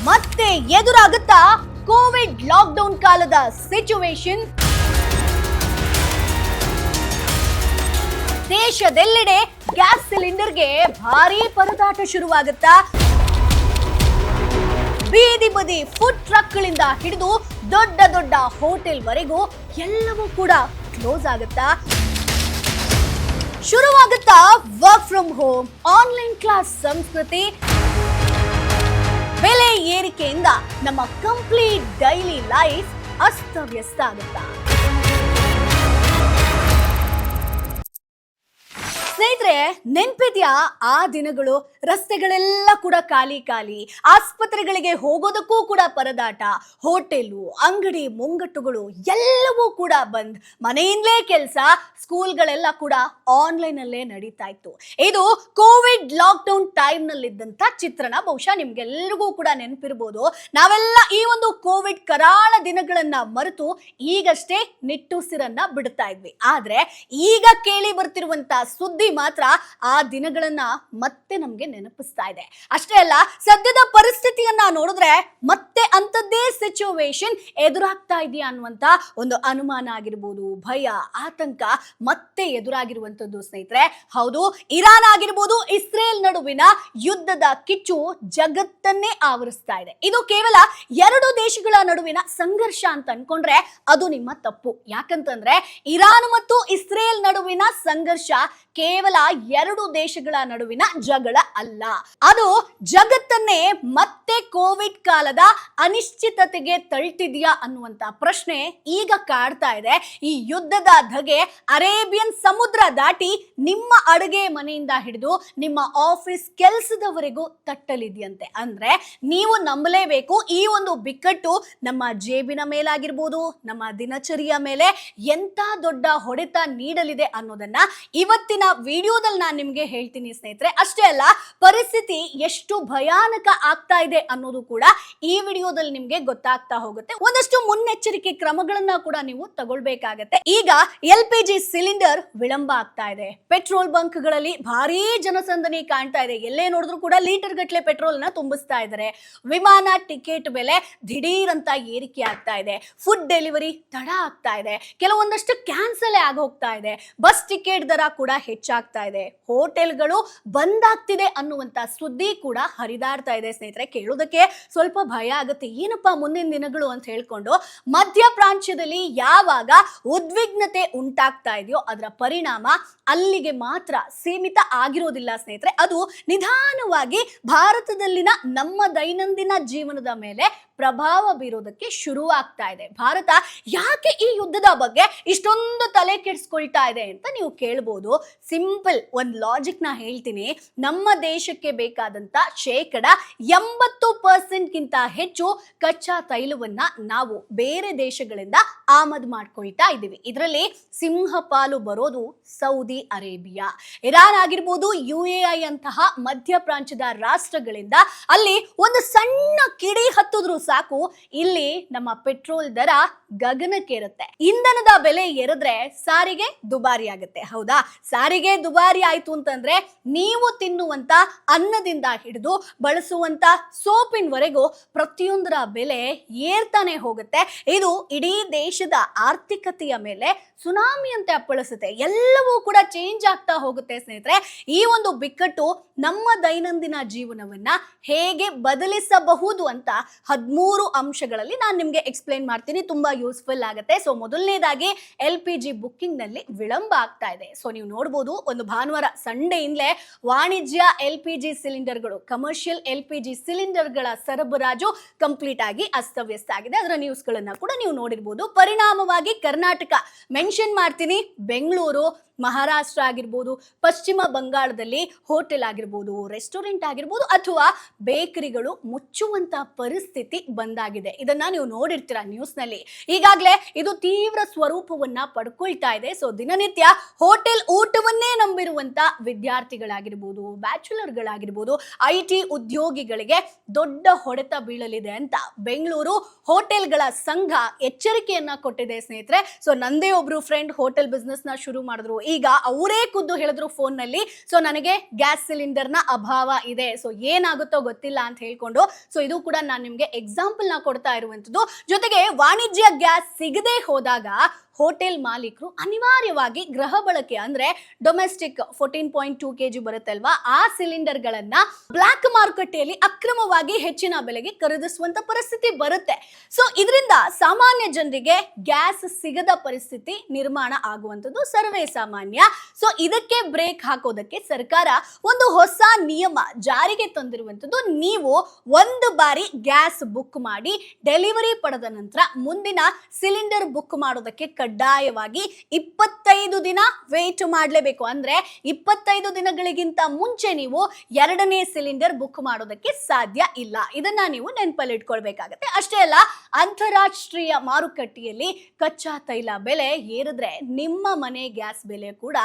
ಮತ್ತೆ ಎದುರಾಗುತ್ತಾ Covid lockdown ಕಾಲದ situation. ದೇಶದೆಲ್ಲೆಡೆ ಗ್ಯಾಸ್ ಸಿಲಿಂಡರ್ಗೆ ಭಾರೀ ಪರದಾಟ ಶುರುವಾಗುತ್ತಾ? ಬೀದಿ ಬದಿ ಫುಡ್ ಟ್ರಕ್ಗಳಿಂದ ಹಿಡಿದು ದೊಡ್ಡ ದೊಡ್ಡ ಹೋಟೆಲ್ ವರೆಗೂ ಎಲ್ಲವೂ ಕೂಡ ಕ್ಲೋಸ್ ಆಗುತ್ತಾ? ಶುರುವಾಗುತ್ತಾ work from home, online class ಸಂಸ್ಕೃತಿ? ಬೆಲೆ ಏರಿಕೆಯಿಂದ ನಮ್ಮ ಕಂಪ್ಲೀಟ್ ಡೈಲಿ ಲೈಫ್ ಅಸ್ತವ್ಯಸ್ತ ಆಗುತ್ತಾ? ಸ್ನೇಹಿತರೆ, ನೆನ್ಪಿದ್ಯಾ ಆ ದಿನಗಳು? ರಸ್ತೆಗಳೆಲ್ಲ ಕೂಡ ಖಾಲಿ ಖಾಲಿ, ಆಸ್ಪತ್ರೆಗಳಿಗೆ ಹೋಗೋದಕ್ಕೂ ಕೂಡ ಪರದಾಟ, ಹೋಟೆಲು, ಅಂಗಡಿ ಮುಂಗಟ್ಟುಗಳು ಎಲ್ಲವೂ ಕೂಡ ಬಂದ್, ಮನೆಯಿಂದಲೇ ಕೆಲಸ, ಸ್ಕೂಲ್ಗಳೆಲ್ಲ ಕೂಡ ಆನ್ಲೈನ್ ಅಲ್ಲೇ ನಡೀತಾ ಇತ್ತು. ಇದು ಕೋವಿಡ್ ಲಾಕ್ಡೌನ್ ಟೈಮ್ ನಲ್ಲಿದ್ದಂತ ಚಿತ್ರಣ. ಬಹುಶಃ ನಿಮ್ಗೆಲ್ರಿಗೂ ಕೂಡ ನೆನಪಿರ್ಬೋದು. ನಾವೆಲ್ಲ ಈ ಒಂದು ಕೋವಿಡ್ ಕರಾಳ ದಿನಗಳನ್ನ ಮರೆತು ಈಗಷ್ಟೇ ನಿಟ್ಟುಸಿರನ್ನ ಬಿಡ್ತಾ ಇದ್ವಿ. ಆದ್ರೆ ಈಗ ಕೇಳಿ ಬರ್ತಿರುವಂತ ಸುದ್ದಿ ಮಾತ್ರ ಆ ದಿನಗಳನ್ನ ಮತ್ತೆ ನಮ್ಗೆ ನೆನಪಿಸ್ತಾ ಇದೆ. ಅಷ್ಟೇ ಅಲ್ಲ, ಸದ್ಯದ ಪರಿಸ್ಥಿತಿಯನ್ನ ನೋಡಿದ್ರೆ ಮತ್ತೆ ಅಂತದ್ದೇ ಸಿಚುವೇಶನ್ ಎದುರಾಗ್ತಾ ಇದೆಯಾ ಅನ್ನುವಂತ ಒಂದು ಅನುಮಾನ ಆಗಿರ್ಬೋದು, ಭಯ, ಆತಂಕ ಮತ್ತೆ ಎದುರಾಗಿರುವಂತದ್ದು ಸ್ನೇಹಿತರೆ. ಹೌದು, ಇರಾನ್ ಆಗಿರ್ಬೋದು, ಇಸ್ರೇಲ್ ನಡುವಿನ ಯುದ್ಧದ ಕಿಚ್ಚು ಜಗತ್ತನ್ನೇ ಆವರಿಸ್ತಾ ಇದೆ. ಇದು ಕೇವಲ ಎರಡು ದೇಶಗಳ ನಡುವಿನ ಸಂಘರ್ಷ ಅಂತ ಅನ್ಕೊಂಡ್ರೆ ಅದು ನಿಮ್ಮ ತಪ್ಪು. ಯಾಕಂತಂದ್ರೆ ಇರಾನ್ ಮತ್ತು ಇಸ್ರೇಲ್ ನಡುವಿನ ಸಂಘರ್ಷ ಕೇವಲ ಎರಡು ದೇಶಗಳ ನಡುವಿನ ಜಗಳ ಅಲ್ಲ. ಅದು ಜಗತ್ತನ್ನೇ ಮತ್ತೆ ಕೋವಿಡ್ ಕಾಲದ ಅನಿಶ್ಚಿತತೆಗೆ ತಳ್ತಿದ್ಯಾ ಅನ್ನುವಂತ ಪ್ರಶ್ನೆ ಈಗ ಕಾಡ್ತಾ ಇದೆ. ಈ ಯುದ್ಧದ ಧಗೆ ಅರೇಬಿಯನ್ ಸಮುದ್ರ ದಾಟಿ ನಿಮ್ಮ ಅಡುಗೆ ಮನೆಯಿಂದ ಹಿಡಿದು ನಿಮ್ಮ ಆಫೀಸ್ ಕೆಲಸದವರೆಗೂ ತಟ್ಟಲಿದೆಯಂತೆ. ಅಂದ್ರೆ ನೀವು ನಂಬಲೇಬೇಕು, ಈ ಒಂದು ಬಿಕ್ಕಟ್ಟು ನಮ್ಮ ಜೇಬಿನ ಮೇಲಾಗಿರ್ಬೋದು, ನಮ್ಮ ದಿನಚರಿಯ ಮೇಲೆ ಎಂತ ದೊಡ್ಡ ಹೊಡೆತ ನೀಡಲಿದೆ ಅನ್ನೋದನ್ನ ಇವತ್ತಿನ ವಿಡಿಯೋದಲ್ಲಿ ನಾನು ನಿಮ್ಗೆ ಹೇಳ್ತೀನಿ ಸ್ನೇಹಿತರೆ. ಅಷ್ಟೇ ಅಲ್ಲ, ಪರಿಸ್ಥಿತಿ ಎಷ್ಟು ಭಯಾನಕ ಆಗ್ತಾ ಇದೆ ಅನ್ನೋದು ಕೂಡ ಈ ವಿಡಿಯೋದಲ್ಲಿ ನಿಮ್ಗೆ ಗೊತ್ತಾಗ್ತಾ ಹೋಗುತ್ತೆ. ಒಂದಷ್ಟು ಮುನ್ನೆಚ್ಚರಿಕೆ ಕ್ರಮಗಳನ್ನ ಕೂಡ ನೀವು ತಗೊಳ್ಬೇಕಾಗತ್ತೆ. ಈಗ LPG ಸಿಲಿಂಡರ್ ವಿಳಂಬ ಆಗ್ತಾ ಇದೆ. ಪೆಟ್ರೋಲ್ ಬಂಕ್ಗಳಲ್ಲಿ ಭಾರೀ ಜನಸಂದಣಿ ಕಾಣ್ತಾ ಇದೆ. ಎಲ್ಲೇ ನೋಡಿದ್ರು ಕೂಡ ಲೀಟರ್ ಗಟ್ಟಲೆ ಪೆಟ್ರೋಲ್ ನ ತುಂಬಿಸ್ತಾ ಇದ್ದಾರೆ. ವಿಮಾನ ಟಿಕೆಟ್ ಬೆಲೆ ದಿಢೀರ್ ಅಂತ ಏರಿಕೆ ಆಗ್ತಾ ಇದೆ. ಫುಡ್ ಡೆಲಿವರಿ ತಡ ಆಗ್ತಾ ಇದೆ. ಕೆಲವೊಂದಷ್ಟು ಕ್ಯಾನ್ಸಲ್ ಆಗಿ ಹೋಗ್ತಾ ಇದೆ. ಬಸ್ ಟಿಕೆಟ್ ದರ ಕೂಡ ಹೆಚ್ಚಾಗ್ತಾ ಇದೆ. ಹೋಟೆಲ್ಗಳು ಬಂದ್ ಆಗ್ತಿದೆ ಅನ್ನುವಂತ ಸುದ್ದಿ ಕೂಡ ಹರಿದಾಡ್ತಾ ಇದೆ ಸ್ನೇಹಿತರೆ. ಕೇಳೋದಕ್ಕೆ ಸ್ವಲ್ಪ ಭಯ ಆಗುತ್ತೆ, ಏನಪ್ಪಾ ಮುಂದಿನ ದಿನಗಳು ಅಂತ ಹೇಳ್ಕೊಂಡು. ಮಧ್ಯ ಪ್ರಾಚ್ಯದಲ್ಲಿ ಯಾವಾಗ ಉದ್ವಿಗ್ನತೆ ಉಂಟಾಗ್ತಾ ಇದೆಯೋ ಅದರ ಪರಿಣಾಮ ಅಲ್ಲಿಗೆ ಮಾತ್ರ ಸೀಮಿತ ಆಗಿರೋದಿಲ್ಲ ಸ್ನೇಹಿತರೆ. ಅದು ನಿಧಾನವಾಗಿ ಭಾರತದಲ್ಲಿನ ನಮ್ಮ ದೈನಂದಿನ ಜೀವನದ ಮೇಲೆ ಪ್ರಭಾವ ಬೀರೋದಕ್ಕೆ ಶುರುವಾಗ್ತಾ ಇದೆ. ಭಾರತ ಯಾಕೆ ಈ ಯುದ್ಧದ ಬಗ್ಗೆ ಇಷ್ಟೊಂದು ತಲೆ ಕೆಡಿಸ್ಕೊಳ್ತಾ ಇದೆ ಅಂತ ನೀವು ಕೇಳ್ಬೋದು. ಸಿಂಪಲ್ ಒಂದು ಲಾಜಿಕ್ ನ ಹೇಳ್ತೀನಿ. ನಮ್ಮ ದೇಶಕ್ಕೆ ಬೇಕಾದಂತ 80% ಗಿಂತ ಹೆಚ್ಚು ಕಚ್ಚಾ ತೈಲವನ್ನ ನಾವು ಬೇರೆ ದೇಶಗಳಿಂದ ಆಮದು ಮಾಡ್ಕೊಳ್ತಾ ಇದ್ದೀವಿ. ಇದರಲ್ಲಿ ಸಿಂಹಪಾಲು ಬರೋದು ಸೌದಿ ಅರೇಬಿಯಾ, ಇರಾನ್ ಆಗಿರ್ಬೋದು, UAE ಅಂತಹ ಮಧ್ಯ ಪ್ರಾಚ್ಯದ ರಾಷ್ಟ್ರಗಳಿಂದ. ಅಲ್ಲಿ ಒಂದು ಸಣ್ಣ ಕಿಡಿ ಹತ್ತಿದ್ರು ಸಾಕು, ಇಲ್ಲಿ ನಮ್ಮ ಪೆಟ್ರೋಲ್ ದರ ಗಗನಕ್ಕೇರುತ್ತೆ. ಇಂಧನದ ಬೆಲೆ ಏರಿದ್ರೆ ಸಾರಿಗೆ ದುಬಾರಿ ಆಗುತ್ತೆ. ಹೌದಾ? ಸಾರಿಗೆ ದುಬಾರಿ ಆಯ್ತು ಅಂತಂದ್ರೆ ನೀವು ತಿನ್ನುವಂತ ಅನ್ನದಿಂದ ಹಿಡಿದು ಬಳಸುವಂತ ಸೋಪಿನವರೆಗೂ ಪ್ರತಿಯೊಂದರ ಬೆಲೆ ಏರ್ತಾನೆ ಹೋಗುತ್ತೆ. ಇದು ಇಡೀ ದೇಶದ ಆರ್ಥಿಕತೆಯ ಮೇಲೆ ಸುನಾಮಿ ಅಂತ ಅಪ್ಪಳಿಸುತ್ತೆ. ಎಲ್ಲವೂ ಕೂಡ ಚೇಂಜ್ ಆಗ್ತಾ ಹೋಗುತ್ತೆ ಸ್ನೇಹಿತರೆ. ಈ ಒಂದು ಬಿಕ್ಕಟ್ಟು ನಮ್ಮ ದೈನಂದಿನ ಜೀವನವನ್ನ ಹೇಗೆ ಬದಲಿಸಬಹುದು ಅಂತ 13 ಅಂಶಗಳಲ್ಲಿ ನಾನು ನಿಮ್ಗೆ ಎಕ್ಸ್ಪ್ಲೈನ್ ಮಾಡ್ತೀನಿ. ತುಂಬಾ ಯೂಸ್ಫುಲ್ ಆಗುತ್ತೆ. ಸೊ ಮೊದಲನೇದಾಗಿ LPG ಬುಕ್ಕಿಂಗ್ ನಲ್ಲಿ ವಿಳಂಬ ಆಗ್ತಾ ಇದೆ. ಸೊ ನೀವು ನೋಡಬಹುದು, ಒಂದು ಭಾನುವಾರ ಸಂಡೆಯಿಂದಲೇ ವಾಣಿಜ್ಯ LPG ಸಿಲಿಂಡರ್ಗಳು, ಕಮರ್ಷಿಯಲ್ LPG ಸಿಲಿಂಡರ್ಗಳ ಸರಬರಾಜು ಕಂಪ್ಲೀಟ್ ಆಗಿ ಅಸ್ತವ್ಯಸ್ತ ಆಗಿದೆ. ಅದರ ನ್ಯೂಸ್ ಗಳನ್ನ ಕೂಡ ನೀವು ನೋಡಿರ್ಬೋದು. ಪರಿಣಾಮವಾಗಿ ಕರ್ನಾಟಕ ಮೆನ್ಷನ್ ಮಾಡ್ತೀನಿ, ಬೆಂಗಳೂರು, ಮಹಾರಾಷ್ಟ್ರ ಆಗಿರ್ಬೋದು, ಪಶ್ಚಿಮ ಬಂಗಾಳದಲ್ಲಿ ಹೋಟೆಲ್ ಆಗಿರ್ಬೋದು, ರೆಸ್ಟೋರೆಂಟ್ ಆಗಿರ್ಬೋದು ಅಥವಾ ಬೇಕರಿಗಳು ಮುಚ್ಚುವಂತ ಪರಿಸ್ಥಿತಿ ಬಂದಾಗಿದೆ. ಇದನ್ನ ನೀವು ನೋಡಿರ್ತೀರಾ ನ್ಯೂಸ್ ನಲ್ಲಿ. ಈಗಾಗಲೇ ಇದು ತೀವ್ರ ಸ್ವರೂಪವನ್ನ ಪಡ್ಕೊಳ್ತಾ ಇದೆ. ಸೊ ದಿನನಿತ್ಯ ಹೋಟೆಲ್ ಊಟವನ್ನೇ ನಂಬಿರುವಂತ ವಿದ್ಯಾರ್ಥಿಗಳಾಗಿರ್ಬೋದು, ಬ್ಯಾಚುಲರ್ಗಳಾಗಿರ್ಬೋದು, IT ಉದ್ಯೋಗಿಗಳಿಗೆ ದೊಡ್ಡ ಹೊಡೆತ ಬೀಳಲಿದೆ ಅಂತ ಬೆಂಗಳೂರು ಹೋಟೆಲ್ಗಳ ಸಂಘ ಎಚ್ಚರಿಕೆಯನ್ನ ಕೊಟ್ಟಿದೆ ಸ್ನೇಹಿತರೆ. ಸೊ ನಂದೇ ಒಬ್ರು ಫ್ರೆಂಡ್ ಹೋಟೆಲ್ ಬಿಸ್ನೆಸ್ ನ ಶುರು ಮಾಡಿದ್ರು. ಈಗ ಅವರೇ ಖುದ್ದು ಹೇಳಿದ್ರು ಫೋನ್ ನಲ್ಲಿ, ಸೊ ನನಗೆ ಗ್ಯಾಸ್ ಸಿಲಿಂಡರ್ ನ ಅಭಾವ ಇದೆ, ಸೊ ಏನಾಗುತ್ತೋ ಗೊತ್ತಿಲ್ಲ ಅಂತ ಹೇಳ್ಕೊಂಡು. ಸೊ ಇದು ಕೂಡ ನಾನು ನಿಮ್ಗೆ ಎಕ್ಸಾಂಪಲ್ ನ ಕೊಡ್ತಾ ಇರುವಂತದ್ದು. ಜೊತೆಗೆ ವಾಣಿಜ್ಯ ಗ್ಯಾಸ್ ಸಿಗದೆ ಹೋದಾಗ ಹೋಟೆಲ್ ಮಾಲೀಕರು ಅನಿವಾರ್ಯವಾಗಿ ಗೃಹ ಬಳಕೆ ಅಂದ್ರೆ ಡೊಮೆಸ್ಟಿಕ್ 14.2 kg ಬರುತ್ತೆ ಅಲ್ವಾ, ಆ ಸಿಲಿಂಡರ್ ಗಳನ್ನ ಬ್ಲಾಕ್ ಮಾರುಕಟ್ಟೆಯಲ್ಲಿ ಅಕ್ರಮವಾಗಿ ಹೆಚ್ಚಿನ ಬೆಲೆಗೆ ಖರೀದಿಸುವಂತ ಪರಿಸ್ಥಿತಿ ಬರುತ್ತೆ. ಸೊ ಇದರಿಂದ ಸಾಮಾನ್ಯ ಜನರಿಗೆ ಗ್ಯಾಸ್ ಸಿಗದ ಪರಿಸ್ಥಿತಿ ನಿರ್ಮಾಣ ಆಗುವಂತದ್ದು ಸರ್ವೇ ಸಾಮಾನ್ಯ. ಸೊ ಇದಕ್ಕೆ ಬ್ರೇಕ್ ಹಾಕೋದಕ್ಕೆ ಸರ್ಕಾರ ಒಂದು ಹೊಸ ನಿಯಮ ಜಾರಿಗೆ ತಂದಿರುವಂತದ್ದು. ನೀವು ಒಂದು ಬಾರಿ ಗ್ಯಾಸ್ ಬುಕ್ ಮಾಡಿ ಡೆಲಿವರಿ ಪಡೆದ ನಂತರ ಮುಂದಿನ ಸಿಲಿಂಡರ್ ಬುಕ್ ಮಾಡೋದಕ್ಕೆ ಕಡ್ಡಾಯವಾಗಿ 25 ದಿನ ವೇಟ್ ಮಾಡಲೇಬೇಕು. ಅಂದ್ರೆ 25 ದಿನಗಳಿಗಿಂತ ಮುಂಚೆ ನೀವು ಎರಡನೇ ಸಿಲಿಂಡರ್ ಬುಕ್ ಮಾಡೋದಕ್ಕೆ ಸಾಧ್ಯ ಇಲ್ಲ. ಇದನ್ನ ನೀವು ನೆನಪಲ್ಲಿ ಇಟ್ಕೊಳ್ಬೇಕಾಗತ್ತೆ. ಅಷ್ಟೇ ಅಲ್ಲ, ಅಂತಾರಾಷ್ಟ್ರೀಯ ಮಾರುಕಟ್ಟೆಯಲ್ಲಿ ಕಚ್ಚಾ ತೈಲ ಬೆಲೆ ಏರಿದ್ರೆ ನಿಮ್ಮ ಮನೆ ಗ್ಯಾಸ್ ಬೆಲೆ ಕೂಡ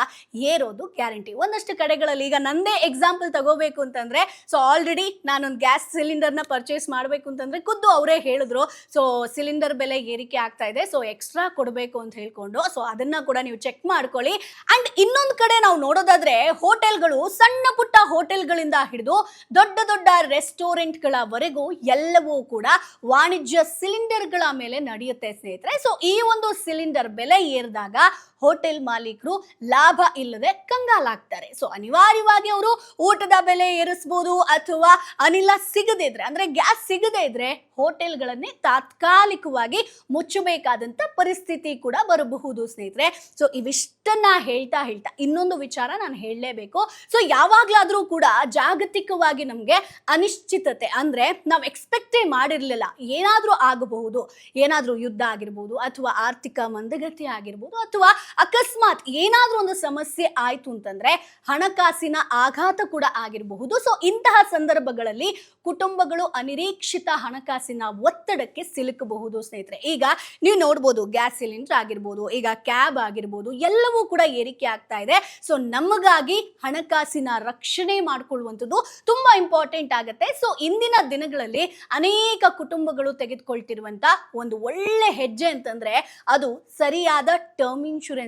ಏರೋದು ಗ್ಯಾರಂಟಿ. ಒಂದಷ್ಟು ಕಡೆಗಳಲ್ಲಿ, ಈಗ ನಂದೇ ಎಕ್ಸಾಂಪಲ್ ತಗೋಬೇಕು ಅಂತಂದ್ರೆ, ಸೊ ಆಲ್ರೆಡಿ ನಾನೊಂದು ಗ್ಯಾಸ್ ಸಿಲಿಂಡರ್ ನ ಪರ್ಚೇಸ್ ಮಾಡಬೇಕು ಅಂತಂದ್ರೆ ಖುದ್ದು ಅವರೇ ಹೇಳಿದ್ರು, ಸೊ ಸಿಲಿಂಡರ್ ಬೆಲೆ ಏರಿಕೆ ಆಗ್ತಾ ಇದೆ, ಸೊ ಎಕ್ಸ್ಟ್ರಾ ಕೊಡಬೇಕು ಅಂತ ಹೇಳ್ಕೊಂಡು. ಸೊ ಅದನ್ನ ಕೂಡ ನೀವು ಚೆಕ್ ಮಾಡ್ಕೊಳ್ಳಿ. ಅಂಡ್ ಇನ್ನೊಂದು ಕಡೆ ನಾವು ನೋಡೋದಾದ್ರೆ, ಹೋಟೆಲ್ಗಳು ಸಣ್ಣ ಪುಟ್ಟ ಹೋಟೆಲ್ಗಳಿಂದ ಹಿಡಿದು ದೊಡ್ಡ ದೊಡ್ಡ ರೆಸ್ಟೋರೆಂಟ್ ಗಳವರೆಗೂ ಎಲ್ಲವೂ ಕೂಡ ವಾಣಿಜ್ಯ ಸಿಲಿಂಡರ್ ಗಳ ಮೇಲೆ ನಡೆಯುತ್ತೆ ಸ್ನೇಹಿತರೆ. ಸೊ ಈ ಒಂದು ಸಿಲಿಂಡರ್ ಬೆಲೆ ಏರಿದಾಗ ಹೋಟೆಲ್ ಮಾಲೀಕರು ಲಾಭ ಇಲ್ಲದೆ ಕಂಗಾಲಾಗ್ತಾರೆ. ಸೊ ಅನಿವಾರ್ಯವಾಗಿ ಅವರು ಊಟದ ಬೆಲೆ ಏರಿಸಬಹುದು, ಅಥವಾ ಅನಿಲ ಸಿಗದೇ ಇದ್ರೆ ಅಂದ್ರೆ ಗ್ಯಾಸ್ ಸಿಗದೇ ಇದ್ರೆ ಹೋಟೆಲ್ಗಳನ್ನೇ ತಾತ್ಕಾಲಿಕವಾಗಿ ಮುಚ್ಚಬೇಕಾದಂತ ಪರಿಸ್ಥಿತಿ ಕೂಡ ಬರಬಹುದು ಸ್ನೇಹಿತರೆ. ಸೊ ಇವಿಷ್ಟನ್ನ ಹೇಳ್ತಾ ಇನ್ನೊಂದು ವಿಚಾರ ನಾನು ಹೇಳಲೇಬೇಕು. ಸೊ ಯಾವಾಗ್ಲಾದ್ರೂ ಕೂಡ ಜಾಗತಿಕವಾಗಿ ನಮ್ಗೆ ಅನಿಶ್ಚಿತತೆ ಅಂದ್ರೆ ನಾವು ಎಕ್ಸ್ಪೆಕ್ಟೇ ಮಾಡಿರ್ಲಿಲ್ಲ, ಏನಾದ್ರೂ ಆಗಬಹುದು, ಏನಾದ್ರೂ ಯುದ್ಧ ಆಗಿರ್ಬೋದು, ಅಥವಾ ಆರ್ಥಿಕ ಮಂದಗತಿ ಆಗಿರ್ಬೋದು, ಅಥವಾ ಅಕಸ್ಮಾತ್ ಏನಾದ್ರೂ ಒಂದು ಸಮಸ್ಯೆ ಆಯ್ತು ಅಂತಂದ್ರೆ ಹಣಕಾಸಿನ ಆಘಾತ ಕೂಡ ಆಗಿರಬಹುದು. ಸೊ ಇಂತಹ ಸಂದರ್ಭಗಳಲ್ಲಿ ಕುಟುಂಬಗಳು ಅನಿರೀಕ್ಷಿತ ಹಣಕಾಸಿನ ಒತ್ತಡಕ್ಕೆ ಸಿಲುಕಬಹುದು ಸ್ನೇಹಿತರೆ. ಈಗ ನೀವು ನೋಡ್ಬೋದು, ಗ್ಯಾಸ್ ಸಿಲಿಂಡರ್ ಆಗಿರ್ಬೋದು, ಈಗ ಕ್ಯಾಬ್ ಆಗಿರ್ಬೋದು, ಎಲ್ಲವೂ ಕೂಡ ಏರಿಕೆ ಆಗ್ತಾ ಇದೆ. ಸೊ ನಮಗಾಗಿ ಹಣಕಾಸಿನ ರಕ್ಷಣೆ ಮಾಡ್ಕೊಳ್ಳುವಂಥದ್ದು ತುಂಬಾ ಇಂಪಾರ್ಟೆಂಟ್ ಆಗುತ್ತೆ. ಸೊ ಇಂದಿನ ದಿನಗಳಲ್ಲಿ ಅನೇಕ ಕುಟುಂಬಗಳು ತೆಗೆದುಕೊಳ್ತಿರುವಂತ ಒಂದು ಒಳ್ಳೆ ಹೆಜ್ಜೆ ಅಂತಂದ್ರೆ ಅದು ಸರಿಯಾದ ಟರ್ಮ್ ಇನ್ಶೂರೆನ್ಸ್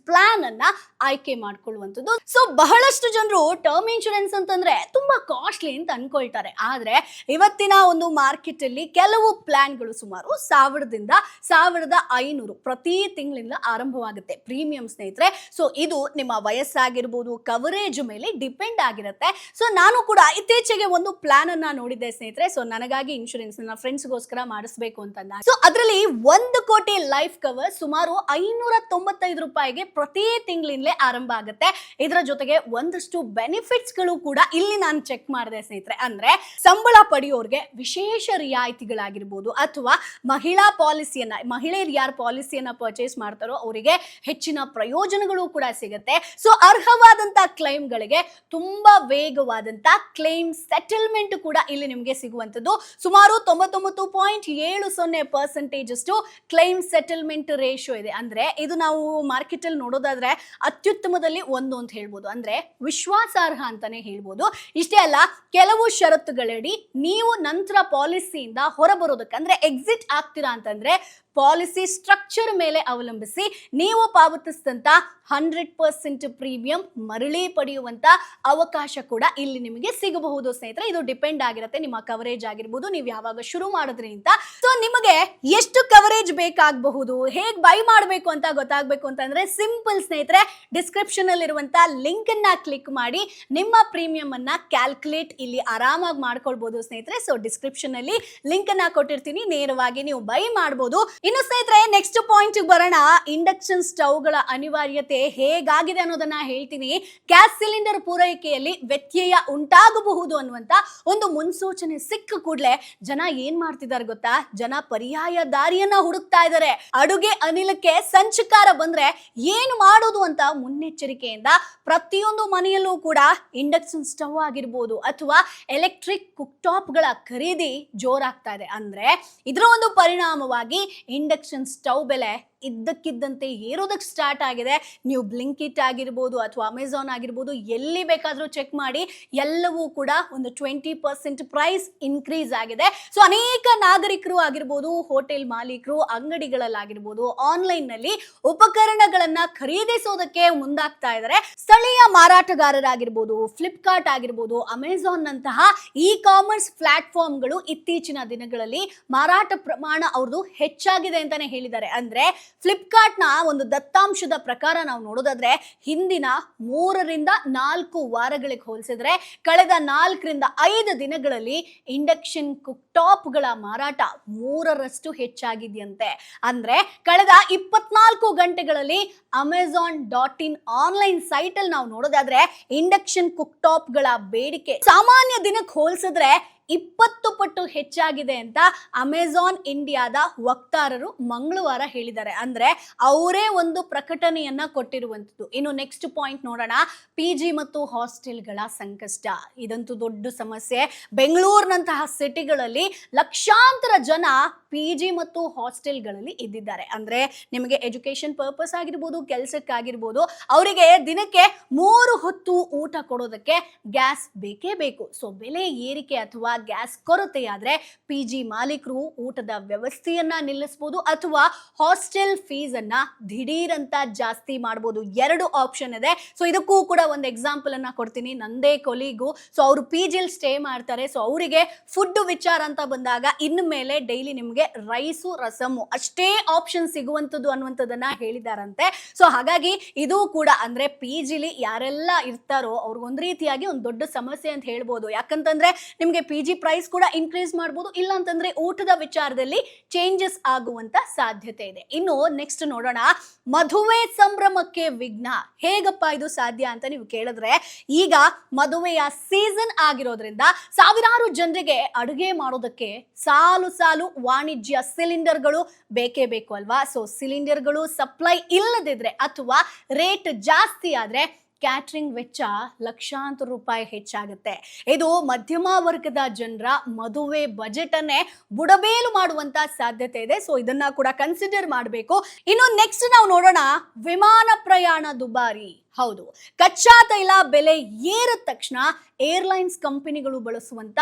ಪ್ಲಾನ್ ಅನ್ನ ಆಯ್ಕೆ ಮಾಡ್ಕೊಳ್ಳುವಂಥದ್ದು. ಸೊ ಬಹಳಷ್ಟು ಜನರು ಟರ್ಮ್ ಇನ್ಶೂರೆನ್ಸ್ ಅಂತಂದ್ರೆ ತುಂಬಾ ಕಾಸ್ಟ್ಲಿ ಅಂತ ಅನ್ಕೊಳ್ತಾರೆ. ಆದ್ರೆ ಇವತ್ತಿನ ಒಂದು ಮಾರ್ಕೆಟ್ ಅಲ್ಲಿ ಕೆಲವು ಪ್ಲಾನ್ಗಳು ಸುಮಾರು 1000ದಿಂದ 1500 ಪ್ರತಿ ತಿಂಗಳಿಂದ ಆರಂಭವಾಗುತ್ತೆ ಪ್ರೀಮಿಯಂ ಸ್ನೇಹಿತರೆ. ಸೊ ಇದು ನಿಮ್ಮ ವಯಸ್ಸಾಗಿರ್ಬೋದು, ಕವರೇಜ್ ಮೇಲೆ ಡಿಪೆಂಡ್ ಆಗಿರುತ್ತೆ. ಸೊ ನಾನು ಕೂಡ ಇತ್ತೀಚೆಗೆ ಒಂದು ಪ್ಲಾನ್ ಅನ್ನ ನೋಡಿದ್ದೆ ಸ್ನೇಹಿತರೆ. ಸೊ ನನಗಾಗಿ ಇನ್ಶೂರೆನ್ಸ್ ನನ್ನ ಫ್ರೆಂಡ್ಸ್ಗೋಸ್ಕರ ಮಾಡಿಸ್ಬೇಕು ಅಂತ. ಸೊ ಅದರಲ್ಲಿ 1 ಕೋಟಿ ಲೈಫ್ ಕವರ್ ಸುಮಾರು 595 ರೂಪಾಯಿಗೆ ಪ್ರತಿ ತಿಂಗಳಿಂದಲೇ ಆರಂಭ ಆಗುತ್ತೆ. ಇದರ ಜೊತೆಗೆ ಒಂದಷ್ಟು ಬೆನಿಫಿಟ್ಸ್ ಗಳು ಕೂಡ ಇಲ್ಲಿ ನಾನು ಚೆಕ್ ಮಾಡಿದೆ ಸ್ನೇಹಿತರೆ. ಅಂದ್ರೆ ಸಂಬಳ ಪಡೆಯೋರ್ಗೆ ವಿಶೇಷ ರಿಯಾಯಿತಿಗಳಾಗಿರ್ಬೋದು, ಅಥವಾ ಮಹಿಳೆಯರು ಯಾರು ಪಾಲಿಸಿಯನ್ನ ಪರ್ಚೇಸ್ ಮಾಡ್ತಾರೋ ಅವರಿಗೆ ಹೆಚ್ಚಿನ ಪ್ರಯೋಜನಗಳು ಕೂಡ ಸಿಗುತ್ತೆ. ಸೊ ಅರ್ಹವಾದಂತ ಕ್ಲೈಮ್ಗಳಿಗೆ ತುಂಬಾ ವೇಗವಾದಂತ ಕ್ಲೈಮ್ ಸೆಟಲ್ಮೆಂಟ್ ಕೂಡ ಇಲ್ಲಿ ನಿಮಗೆ ಸಿಗುವಂತದ್ದು. ಸುಮಾರು 99.70% ಅಷ್ಟು ಕ್ಲೈಮ್ ಸೆಟಲ್ಮೆಂಟ್ ರೇಷಿಯೋ ಇದೆ. ಅಂದ್ರೆ ಇದು ನಾವು ಮಾರ್ಕೆಟ್ ಅಲ್ಲಿ ನೋಡೋದಾದ್ರೆ ಅತ್ಯುತ್ತಮದಲ್ಲಿ ಒಂದು ಅಂತ ಹೇಳ್ಬೋದು, ಅಂದ್ರೆ ವಿಶ್ವಾಸಾರ್ಹ ಅಂತಾನೆ ಹೇಳ್ಬೋದು. ಇಷ್ಟೇ ಅಲ್ಲ, ಕೆಲವು ಷರತ್ತುಗಳಡಿ ನೀವು ನಂತರ ಪಾಲಿಸಿಯಿಂದ ಹೊರಬರೋದಕ್ಕೆ ಅಂದ್ರೆ ಎಕ್ಸಿಟ್ ಆಗ್ತೀರಾ ಅಂತಂದ್ರೆ ಪಾಲಿಸಿ ಸ್ಟ್ರಕ್ಚರ್ ಮೇಲೆ ಅವಲಂಬಿಸಿ ನೀವು ಪಾವತಿಸಿದಂತ 100% ಪ್ರೀಮಿಯಂ ಮರಳಿ ಪಡೆಯುವಂತ ಅವಕಾಶ ಕೂಡ ಇಲ್ಲಿ ನಿಮಗೆ ಸಿಗಬಹುದು ಸ್ನೇಹಿತರೆ. ಇದು ಡಿಪೆಂಡ್ ಆಗಿರುತ್ತೆ ನಿಮ್ಮ ಕವರೇಜ್ ಆಗಿರ್ಬೋದು, ನೀವು ಯಾವಾಗ ಶುರು ಮಾಡಿದ್ರಿ ಅಂತ. ಸೊ ನಿಮಗೆ ಎಷ್ಟು ಕವರೇಜ್ ಬೇಕಾಗಬಹುದು, ಹೇಗ್ ಬೈ ಮಾಡಬೇಕು ಅಂತ ಗೊತ್ತಾಗಬೇಕು ಅಂತಂದ್ರೆ ಸಿಂಪಲ್ ಸ್ನೇಹಿತರೆ, ಡಿಸ್ಕ್ರಿಪ್ಷನ್ ಅಲ್ಲಿ ಇರುವಂತ ಲಿಂಕ್ ಅನ್ನ ಕ್ಲಿಕ್ ಮಾಡಿ ನಿಮ್ಮ ಪ್ರೀಮಿಯಂ ಅನ್ನ ಕ್ಯಾಲ್ಕುಲೇಟ್ ಇಲ್ಲಿ ಆರಾಮಾಗಿ ಮಾಡ್ಕೊಳ್ಬಹುದು ಸ್ನೇಹಿತರೆ. ಸೊ ಡಿಸ್ಕ್ರಿಪ್ಷನ್ ಅಲ್ಲಿ ಲಿಂಕ್ ಅನ್ನ ಕೊಟ್ಟಿರ್ತೀನಿ, ನೇರವಾಗಿ ನೀವು ಬೈ ಮಾಡಬಹುದು. ಇನ್ನು ಸ್ನೇಹಿತರೆ ನೆಕ್ಸ್ಟ್ ಪಾಯಿಂಟ್ ಬರೋಣ. ಇಂಡಕ್ಷನ್ ಸ್ಟವ್ಗಳ ಅನಿವಾರ್ಯತೆ ಹೇಗಾಗಿದೆ ಅನ್ನೋದನ್ನ ಹೇಳ್ತೀನಿ. ಗ್ಯಾಸ್ ಸಿಲಿಂಡರ್ ಪೂರೈಕೆಯಲ್ಲಿ ವ್ಯತ್ಯಯ ಉಂಟಾಗಬಹುದು ಅನ್ನುವಂತ ಒಂದು ಮುನ್ಸೂಚನೆ ಸಿಕ್ಕ ಕೂಡಲೇ ಜನ ಏನ್ ಮಾಡ್ತಿದ್ದಾರೆ ಗೊತ್ತಾ? ಜನ ಪರ್ಯಾಯ ದಾರಿಯನ್ನ ಹುಡುಕ್ತಾ ಇದ್ದಾರೆ. ಅಡುಗೆ ಅನಿಲಕ್ಕೆ ಸಂಚಕಾರ ಬಂದ್ರೆ ಏನು ಮಾಡೋದು ಅಂತ ಮುನ್ನೆಚ್ಚರಿಕೆಯಿಂದ ಪ್ರತಿಯೊಂದು ಮನೆಯಲ್ಲೂ ಕೂಡ ಇಂಡಕ್ಷನ್ ಸ್ಟವ್ ಆಗಿರ್ಬೋದು ಅಥವಾ ಎಲೆಕ್ಟ್ರಿಕ್ ಕುಕ್ ಟಾಪ್ ಗಳ ಖರೀದಿ ಜೋರಾಗ್ತಾ ಇದೆ. ಅಂದ್ರೆ ಇದರ ಒಂದು ಪರಿಣಾಮವಾಗಿ ಇಂಡಕ್ಷನ್ ಸ್ಟವ್ ಬೆಲೆ ಇದ್ದಕ್ಕಿದ್ದಂತೆ ಏರೋದಕ್ಕೆ ಸ್ಟಾರ್ಟ್ ಆಗಿದೆ. ನೀವು ಬ್ಲಿಂಕಿಟ್ ಆಗಿರ್ಬೋದು ಅಥವಾ ಅಮೆಝಾನ್ ಆಗಿರ್ಬೋದು, ಎಲ್ಲಿ ಬೇಕಾದರೂ ಚೆಕ್ ಮಾಡಿ, ಎಲ್ಲವೂ ಕೂಡ ಒಂದು 20% ಪ್ರೈಸ್ ಇನ್ಕ್ರೀಸ್ ಆಗಿದೆ. ಸೊ ಅನೇಕ ನಾಗರಿಕರು ಆಗಿರ್ಬೋದು, ಹೋಟೆಲ್ ಮಾಲೀಕರು, ಅಂಗಡಿಗಳಲ್ಲಾಗಿರ್ಬೋದು, ಆನ್ಲೈನ್ ನಲ್ಲಿ ಉಪಕರಣಗಳನ್ನ ಖರೀದಿಸೋದಕ್ಕೆ ಮುಂದಾಗ್ತಾ ಇದ್ದಾರೆ. ಸ್ಥಳೀಯ ಮಾರಾಟಗಾರರಾಗಿರ್ಬೋದು, ಫ್ಲಿಪ್ಕಾರ್ಟ್ ಆಗಿರ್ಬೋದು, ಅಮೆಝಾನ್ ನಂತಹ ಇ ಕಾಮರ್ಸ್ ಪ್ಲಾಟ್ಫಾರ್ಮ್ಗಳು ಇತ್ತೀಚಿನ ದಿನಗಳಲ್ಲಿ ಮಾರಾಟ ಪ್ರಮಾಣ ಅವ್ರದ್ದು ಹೆಚ್ಚಾಗಿದೆ ಅಂತಾನೆ ಹೇಳಿದ್ದಾರೆ. ಅಂದ್ರೆ ಫ್ಲಿಪ್ಕಾರ್ಟ್ ನ ಒಂದು ದತ್ತಾಂಶದ ಪ್ರಕಾರ ನಾವು ನೋಡೋದಾದ್ರೆ ಹಿಂದಿನ 3 ರಿಂದ 4 ವಾರಗಳಿಗೆ ಹೋಲಿಸಿದ್ರೆ ಕಳೆದ 4 ರಿಂದ 5 ದಿನಗಳಲ್ಲಿ ಇಂಡಕ್ಷನ್ ಕುಕ್ ಟಾಪ್ ಗಳ ಮಾರಾಟ 3ರಷ್ಟು ಹೆಚ್ಚಾಗಿದೆಯಂತೆ. ಅಂದ್ರೆ ಕಳೆದ 24 ಗಂಟೆಗಳಲ್ಲಿ Amazon.in ಆನ್ಲೈನ್ ಸೈಟ್ ಅಲ್ಲಿ ನಾವು ನೋಡೋದಾದ್ರೆ ಇಂಡಕ್ಷನ್ ಕುಕ್ ಟಾಪ್ ಗಳ ಬೇಡಿಕೆ ಸಾಮಾನ್ಯ ದಿನಕ್ಕೆ ಹೋಲಿಸಿದ್ರೆ 20 ಪಟ್ಟು ಹೆಚ್ಚಾಗಿದೆ ಅಂತ ಅಮೆಜಾನ್ ಇಂಡಿಯಾದ ವಕ್ತಾರರು ಮಂಗಳವಾರ ಹೇಳಿದ್ದಾರೆ. ಅಂದ್ರೆ ಅವರೇ ಒಂದು ಪ್ರಕಟಣೆಯನ್ನ ಕೊಟ್ಟಿರುವಂತದ್ದು. ಇನ್ನು ನೆಕ್ಸ್ಟ್ ಪಾಯಿಂಟ್ ನೋಡೋಣ. PG ಮತ್ತು ಹಾಸ್ಟೆಲ್ಗಳ ಸಂಕಷ್ಟ ಇದಂತೂ ದೊಡ್ಡ ಸಮಸ್ಯೆ. ಬೆಂಗಳೂರಿನಂತಹ ಸಿಟಿಗಳಲ್ಲಿ ಲಕ್ಷಾಂತರ ಜನ PG ಮತ್ತು ಹಾಸ್ಟೆಲ್ಗಳಲ್ಲಿ ಇದ್ದಿದ್ದಾರೆ. ಅಂದ್ರೆ ನಿಮಗೆ ಎಜುಕೇಶನ್ ಪರ್ಪಸ್ ಆಗಿರ್ಬೋದು, ಕೆಲಸಕ್ಕಾಗಿರ್ಬೋದು, ಅವರಿಗೆ ದಿನಕ್ಕೆ 3 ಹೊತ್ತು ಊಟ ಕೊಡೋದಕ್ಕೆ ಗ್ಯಾಸ್ ಬೇಕೇ ಬೇಕು. ಸೊ ಬೆಲೆ ಏರಿಕೆ ಅಥವಾ ಗ್ಯಾಸ್ ಕೊರತೆಯಾದ್ರೆ PG ಮಾಲೀಕರು ಊಟದ ವ್ಯವಸ್ಥೆಯನ್ನ ನಿಲ್ಲಿಸಬಹುದು ಅಥವಾ ಹಾಸ್ಟೆಲ್ ಫೀಸ್ ಅನ್ನ ದಿಢೀರಂತ ಜಾಸ್ತಿ ಮಾಡಬಹುದು. 2 ಆಪ್ಷನ್ ಇದೆ. ಸೊ ಇದಕ್ಕೂ ಕೂಡ ಒಂದು ಎಕ್ಸಾಂಪಲ್ ಅನ್ನ ಕೊಡ್ತೀನಿ. ನಂದೇ ಕೊಲಿಗು, ಸೊ ಅವರು PG ಸ್ಟೇ ಮಾಡ್ತಾರೆ. ಸೊ ಅವರಿಗೆ ಫುಡ್ ವಿಚಾರ ಅಂತ ಬಂದಾಗ ಇನ್ನು ಮೇಲೆ ಡೈಲಿ ನಿಮ್ಗೆ ರೈಸು ರಸಮು ಅಷ್ಟೇ ಆಪ್ಷನ್ ಸಿಗುವಂತದ್ದು ಅನ್ನುವಂಥದ್ದನ್ನ ಹೇಳಿದಾರಂತೆ. ಸೊ ಹಾಗಾಗಿ ಇದು ಕೂಡ ಅಂದ್ರೆ PGಲಿ ಯಾರೆಲ್ಲ ಇರ್ತಾರೋ ಅವ್ರಿಗೊಂದ್ ರೀತಿಯಾಗಿ ಒಂದು ದೊಡ್ಡ ಸಮಸ್ಯೆ ಅಂತ ಹೇಳ್ಬೋದು. ಯಾಕಂತಂದ್ರೆ ನಿಮ್ಗೆ PG ಪ್ರೈಸ್ ಕೂಡ ಇನ್ಕ್ರೀಸ್ ಮಾಡಬಹುದು, ಇಲ್ಲ ಅಂತಂದ್ರೆ ಊಟದ ವಿಚಾರದಲ್ಲಿ ಚೇಂಜಸ್ ಆಗುವಂತ ಸಾಧ್ಯತೆ ಇದೆ. ಇನ್ನು ನೆಕ್ಸ್ಟ್ ನೋಡೋಣ. ಮದುವೆ ಸಂಭ್ರಮಕ್ಕೆ ವಿಘ್ನ ಹೇಗಪ್ಪ ಇದು ಸಾಧ್ಯ ಅಂತ ನೀವು ಕೇಳಿದ್ರೆ, ಈಗ ಮದುವೆಯ ಸೀಸನ್ ಆಗಿರೋದ್ರಿಂದ ಸಾವಿರಾರು ಜನರಿಗೆ ಅಡುಗೆ ಮಾಡೋದಕ್ಕೆ ಸಾಲು ಸಾಲು ವಾಣಿಜ್ಯ ಸಿಲಿಂಡರ್ಗಳು ಬೇಕೇ ಬೇಕು ಅಲ್ವಾ? ಸೊ ಸಿಲಿಂಡರ್ಗಳು ಸಪ್ಲೈ ಇಲ್ಲದಿದ್ರೆ ಅಥವಾ ರೇಟ್ ಜಾಸ್ತಿ ಆದ್ರೆ ಕ್ಯಾಟ್ರಿಂಗ್ ವೆಚ್ಚ ಲಕ್ಷಾಂತರ ರೂಪಾಯಿ ಹೆಚ್ಚಾಗುತ್ತೆ. ಇದು ಮಧ್ಯಮ ವರ್ಗದ ಜನರ ಮದುವೆ ಬಜೆಟ್ ಅನ್ನೇ ಬುಡಬೇಲು ಮಾಡುವಂತ ಸಾಧ್ಯತೆ ಇದೆ. ಸೊ ಇದನ್ನ ಕೂಡ ಕನ್ಸಿಡರ್ ಮಾಡಬೇಕು. ಇನ್ನು ನೆಕ್ಸ್ಟ್ ನಾವು ನೋಡೋಣ. ವಿಮಾನ ಪ್ರಯಾಣ ದುಬಾರಿ. ಹೌದು, ಕಚ್ಚಾ ತೈಲ ಬೆಲೆ ಏರಿದ ತಕ್ಷಣ ಏರ್ಲೈನ್ಸ್ ಕಂಪನಿಗಳು ಬಳಸುವಂತ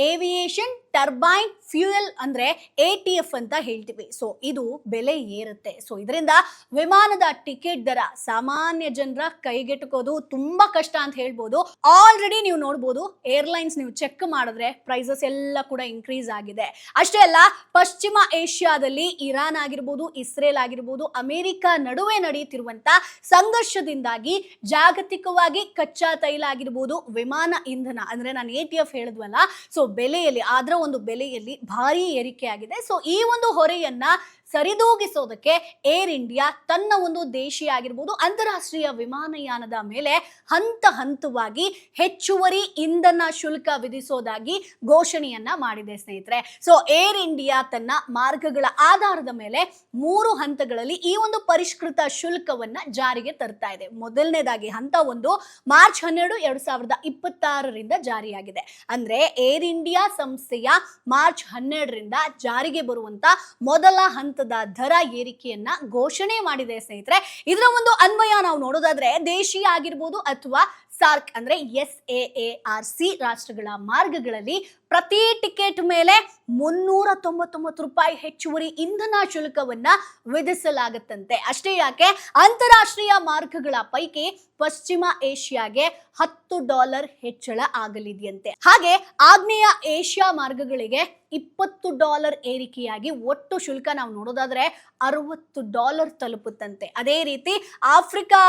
ಏವಿಯೇಷನ್ ಟರ್ಬೈನ್ ಫ್ಯೂಯಲ್ ಅಂದ್ರೆ ATF ಅಂತ ಹೇಳ್ತೀವಿ. ಸೊ ಇದು ಬೆಲೆ ಏರುತ್ತೆ. ಸೊ ಇದರಿಂದ ವಿಮಾನದ ಟಿಕೆಟ್ ದರ ಸಾಮಾನ್ಯ ಜನರ ಕೈಗೆಟುಕೋದು ತುಂಬಾ ಕಷ್ಟ ಅಂತ ಹೇಳ್ಬೋದು. ಆಲ್ರೆಡಿ ನೀವು ನೋಡ್ಬೋದು, ಏರ್ಲೈನ್ಸ್ ನೀವು ಚೆಕ್ ಮಾಡಿದ್ರೆ ಪ್ರೈಸಸ್ ಎಲ್ಲ ಕೂಡ ಇನ್ಕ್ರೀಸ್ ಆಗಿದೆ. ಅಷ್ಟೇ ಅಲ್ಲ, ಪಶ್ಚಿಮ ಏಷ್ಯಾದಲ್ಲಿ ಇರಾನ್ ಆಗಿರ್ಬೋದು, ಇಸ್ರೇಲ್ ಆಗಿರ್ಬೋದು, ಅಮೆರಿಕ ನಡುವೆ ನಡೆಯುತ್ತಿರುವಂತ ಸಂಘರ್ಷದಿಂದಾಗಿ ಜಾಗತಿಕವಾಗಿ ಕಚ್ಚಾ ತೈಲ ಆಗಿರ್ಬೋದು, ವಿಮಾನ ಇಂಧನ ಅಂದ್ರೆ ನಾನು ATF ಹೇಳಿದ್ವಲ್ಲ, ಸೊ ಬೆಲೆಯಲ್ಲಿ ಅದರ ಒಂದು ಬೆಲೆಯಲ್ಲಿ ಭಾರಿ ಏರಿಕೆ ಆಗಿದೆ. ಸೊ ಈ ಒಂದು ಹೊರೆಯನ್ನ ಸರಿದೂಗಿಸೋದಕ್ಕೆ ಏರ್ ಇಂಡಿಯಾ ತನ್ನ ಒಂದು ದೇಶೀಯ ಆಗಿರ್ಬೋದು ಅಂತಾರಾಷ್ಟ್ರೀಯ ವಿಮಾನಯಾನದ ಮೇಲೆ ಹಂತ ಹಂತವಾಗಿ ಹೆಚ್ಚುವರಿ ಇಂಧನ ಶುಲ್ಕ ವಿಧಿಸೋದಾಗಿ ಘೋಷಣೆಯನ್ನ ಮಾಡಿದೆ ಸ್ನೇಹಿತರೆ. ಸೊ ಏರ್ ಇಂಡಿಯಾ ತನ್ನ ಮಾರ್ಗಗಳ ಆಧಾರದ ಮೇಲೆ 3 ಹಂತಗಳಲ್ಲಿ ಈ ಒಂದು ಪರಿಷ್ಕೃತ ಶುಲ್ಕವನ್ನ ಜಾರಿಗೆ ತರ್ತಾ ಇದೆ. ಮೊದಲನೇದಾಗಿ ಹಂತ 1 ಮಾರ್ಚ್ 12, 2026ರಿಂದ ಜಾರಿಯಾಗಿದೆ. ಅಂದ್ರೆ ಏರ್ ಇಂಡಿಯಾ ಸಂಸ್ಥೆಯ ಮಾರ್ಚ್ 12ರಿಂದ ಜಾರಿಗೆ ಬರುವಂತ ಮೊದಲ ಹಂತದ ದರ ಏರಿಕೆಯನ್ನ ಘೋಷಣೆ ಮಾಡಿದೆ ಸ್ನೇಹಿತರೆ. ಇದರ ಒಂದು ಅನ್ವಯ ನಾವು ನೋಡೋದಾದ್ರೆ ದೇಶೀಯ ಆಗಿರ್ಬೋದು ಅಥವಾ ಸಾರ್ಕ್ ಅಂದ್ರೆ SAARC ರಾಷ್ಟ್ರಗಳ ಮಾರ್ಗಗಳಲ್ಲಿ ಪ್ರತಿ ಟಿಕೆಟ್ ಮೇಲೆ 399 ರೂಪಾಯಿ ಹೆಚ್ಚುವರಿ ಇಂಧನ ಶುಲ್ಕವನ್ನ ವಿಧಿಸಲಾಗುತ್ತಂತೆ. ಅಷ್ಟೇ ಯಾಕೆ, ಅಂತಾರಾಷ್ಟ್ರೀಯ ಮಾರ್ಗಗಳ ಪೈಕಿ ಪಶ್ಚಿಮ ಏಷ್ಯಾಗೆ $10 ಹೆಚ್ಚಳ ಆಗಲಿದೆಯಂತೆ. ಹಾಗೆ ಆಗ್ನೇಯ ಏಷ್ಯಾ ಮಾರ್ಗಗಳಿಗೆ $20 ಏರಿಕೆಯಾಗಿ ಒಟ್ಟು ಶುಲ್ಕ ನಾವು ನೋಡೋದಾದ್ರೆ $60 ತಲುಪುತ್ತಂತೆ. ಅದೇ ರೀತಿ ಆಫ್ರಿಕಾ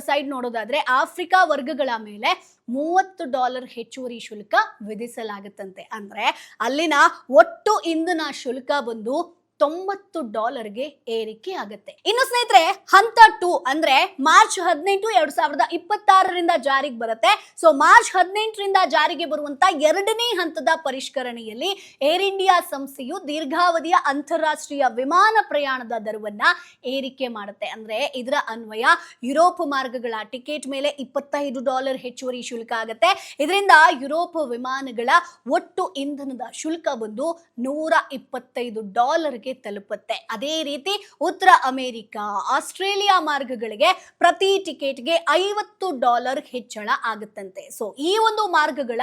ಸೈಡ್ ನೋಡೋದಾದ್ರೆ ಆಫ್ರಿಕಾ ವರ್ಗಗಳ ಮೇಲೆ $30 ಹೆಚ್ಚುವರಿ ಶುಲ್ಕ ವಿಧಿಸಲಾಗುತ್ತಂತೆ. ಅಂದ್ರೆ ಅಲ್ಲಿನ ಒಟ್ಟು ಇಂಧನ ಶುಲ್ಕ ಬಂದು $90ಗೆ ಏರಿಕೆ ಆಗುತ್ತೆ. ಇನ್ನು ಸ್ನೇಹಿತರೆ ಹಂತ 2 ಅಂದ್ರೆ ಮಾರ್ಚ್ 18 2026ರಿಂದ ಜಾರಿಗೆ ಬರುತ್ತೆ. ಸೊ ಮಾರ್ಚ್ 18ರಿಂದ ಜಾರಿಗೆ ಬರುವಂತ ಎರಡನೇ ಹಂತದ ಪರಿಷ್ಕರಣೆಯಲ್ಲಿ ಏರ್ ಇಂಡಿಯಾ ಸಂಸ್ಥೆಯು ದೀರ್ಘಾವಧಿಯ ಅಂತಾರಾಷ್ಟ್ರೀಯ ವಿಮಾನ ಪ್ರಯಾಣದ ದರವನ್ನ ಏರಿಕೆ ಮಾಡುತ್ತೆ. ಅಂದ್ರೆ ಇದರ ಅನ್ವಯ ಯುರೋಪ್ ಮಾರ್ಗಗಳ ಟಿಕೆಟ್ ಮೇಲೆ $25 ಹೆಚ್ಚುವರಿ ಶುಲ್ಕ ಆಗುತ್ತೆ. ಇದರಿಂದ ಯುರೋಪ್ ವಿಮಾನಗಳ ಒಟ್ಟು ಇಂಧನದ ಶುಲ್ಕ ಬಂದು $125 ತಲುಪುತ್ತೆ. ಅದೇ ರೀತಿ ಉತ್ತರ ಅಮೆರಿಕ, ಆಸ್ಟ್ರೇಲಿಯಾ ಮಾರ್ಗಗಳಿಗೆ ಪ್ರತಿ ಟಿಕೆಟ್ಗೆ $50 ಹೆಚ್ಚಳ ಆಗುತ್ತಂತೆ. ಸೊ ಈ ಒಂದು ಮಾರ್ಗಗಳ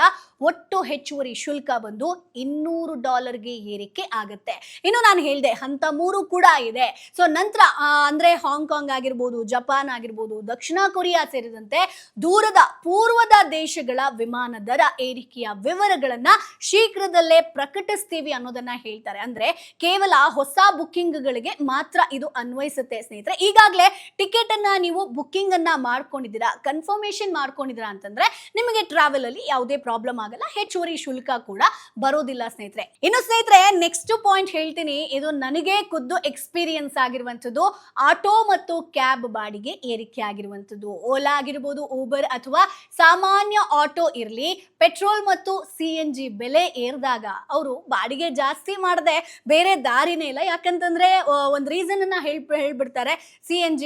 ಒಟ್ಟು ಹೆಚ್ಚುವರಿ ಶುಲ್ಕ ಬಂದು $200ಗೆ ಏರಿಕೆ ಆಗುತ್ತೆ. ಇನ್ನು ನಾನು ಹೇಳಿದೆ ಹಂತ 3 ಕೂಡ ಇದೆ. ಸೊ ನಂತರ ಅಂದ್ರೆ ಹಾಂಗ್ಕಾಂಗ್ ಆಗಿರ್ಬೋದು, ಜಪಾನ್ ಆಗಿರ್ಬೋದು, ದಕ್ಷಿಣ ಕೊರಿಯಾ ಸೇರಿದಂತೆ ದೂರದ ಪೂರ್ವದ ದೇಶಗಳ ವಿಮಾನ ದರ ಏರಿಕೆಯ ವಿವರಗಳನ್ನ ಶೀಘ್ರದಲ್ಲೇ ಪ್ರಕಟಿಸ್ತೀವಿ ಅನ್ನೋದನ್ನ ಹೇಳ್ತಾರೆ. ಅಂದ್ರೆ ಕೇವಲ ಹೊಸ ಬುಕ್ಕಿಂಗ್ ಗಳಿಗೆ ಮಾತ್ರ ಇದು ಅನ್ವಯಿಸುತ್ತೆ ಸ್ನೇಹಿತರೆ. ಈಗಾಗಲೇ ಟಿಕೆಟ್ ಅನ್ನ ನೀವು ಬುಕ್ಕಿಂಗ್ ಅನ್ನ ಮಾಡ್ಕೊಂಡಿದ್ದೀರಾ, ಕನ್ಫರ್ಮೇಶನ್ ಮಾಡ್ಕೊಂಡಿದ್ದೀರಾ ಅಂತಂದ್ರೆ ನಿಮಗೆ ಟ್ರಾವೆಲ್ ಅಲ್ಲಿ ಯಾವುದೇ ಪ್ರಾಬ್ಲಮ್ ಆಗಲ್ಲ, ಹೆಚ್ಚುವರಿ ಶುಲ್ಕ ಕೂಡ ಬರೋದಿಲ್ಲ ಸ್ನೇಹಿತರೆ. ಇನ್ನು ಸ್ನೇಹಿತರೆ ನೆಕ್ಸ್ಟ್ ಪಾಯಿಂಟ್ ಹೇಳ್ತೀನಿ, ಇದು ನನಗೆ ಖುದ್ದು ಎಕ್ಸ್ಪೀರಿಯನ್ಸ್ ಆಗಿರುವಂತದ್ದು. ಆಟೋ ಮತ್ತು ಕ್ಯಾಬ್ ಬಾಡಿಗೆ ಏರಿಕೆ ಆಗಿರುವಂತದ್ದು. ಓಲಾ ಆಗಿರ್ಬೋದು, ಊಬರ್ ಅಥವಾ ಸಾಮಾನ್ಯ ಆಟೋ ಇರ್ಲಿ, ಪೆಟ್ರೋಲ್ ಮತ್ತು CNG ಬೆಲೆ ಏರಿದಾಗ ಅವರು ಬಾಡಿಗೆ ಜಾಸ್ತಿ ಮಾಡದೆ ಬೇರೆ ದಾರಿನೇ ಇಲ್ಲ. ಯಾಕಂತಂದ್ರೆ ಒಂದು ರೀಸನ್ ಅನ್ನ ಹೇಳ್ಬಿಡ್ತಾರೆ, CNG